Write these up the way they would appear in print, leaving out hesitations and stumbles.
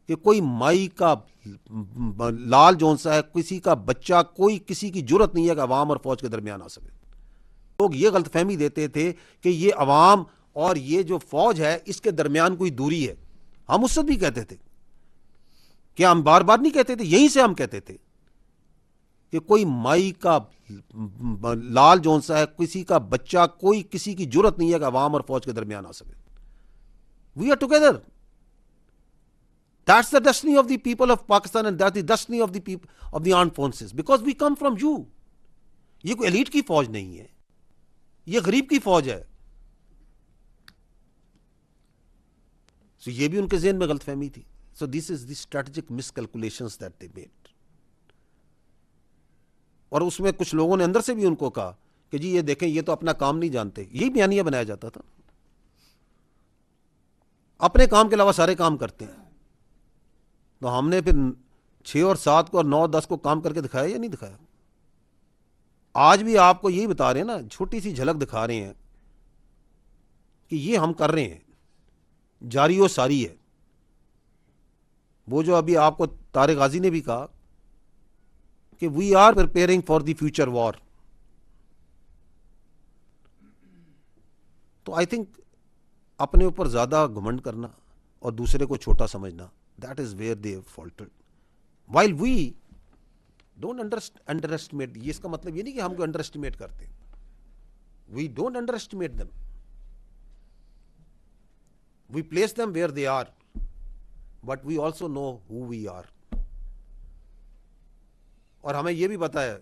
کہ کوئی مائی کا لال جون سا ہے، کسی کا بچہ، کوئی کسی کی جرت نہیں ہے کہ عوام اور فوج کے درمیان آ سکے. لوگ یہ غلط فہمی دیتے تھے کہ یہ عوام اور یہ جو فوج ہے اس کے درمیان کوئی دوری ہے. ہم اس وقت بھی کہتے تھے کہ ہم بار بار نہیں کہتے تھے، یہیں سے ہم کہتے تھے کہ کوئی مائی کا لال جون سا ہے، کسی کا بچہ، کوئی کسی کی جرت نہیں ہے کہ عوام اور فوج کے درمیان آ سکے. We are together. That's the destiny of the people of Pakistan and that's the destiny of the people of the armed forces because we come from you. یہ کوئی ایلیٹ کی فوج نہیں ہے، یہ غریب کی فوج ہے. So یہ بھی ان کے ذہن میں غلط فہمی تھی. So this is the strategic miscalculations that they made. اور اس میں کچھ لوگوں نے اندر سے بھی ان کو کہا کہ جی یہ دیکھیں یہ تو اپنا کام نہیں جانتے. یہی بیانیہ بنایا جاتا تھا، اپنے کام کے علاوہ سارے کام کرتے ہیں. تو ہم نے پھر 6 اور 7 کو اور 9 اور 10 کو کام کر کے دکھایا یا نہیں دکھایا؟ آج بھی آپ کو یہی بتا رہے ہیں نا، چھوٹی سی جھلک دکھا رہے ہیں کہ یہ ہم کر رہے ہیں، جاری و ساری ہے. وہ جو ابھی آپ کو طارق غازی نے بھی کہا کہ we are preparing for the future war. تو آئی تھنک اپنے اوپر زیادہ گھمنڈ کرنا اور دوسرے کو چھوٹا سمجھنا، that is where they have faltered. While we don't underestimate, یہ اس کا مطلب یہ نہیں کہ ہم کو انڈر اسٹیمیٹ کرتے. We don't underestimate them. We place them where they are, but we also know who we are. اور ہمیں یہ بھی پتا ہے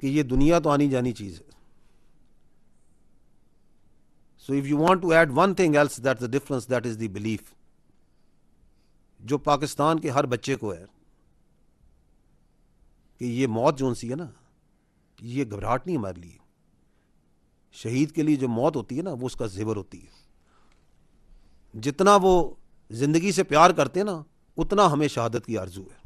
کہ یہ دنیا تو آنی جانی چیز ہے. So if you want to add one thing else, that's the difference, that is the belief. جو پاکستان کے ہر بچے کو ہے کہ یہ موت جون سی ہے نا، یہ گھبراہٹ نہیں ہمارے لیے. شہید کے لیے جو موت ہوتی ہے نا وہ اس کا زیور ہوتی ہے. جتنا وہ زندگی سے پیار کرتے ہیں نا اتنا ہمیں شہادت کی آرزو ہے.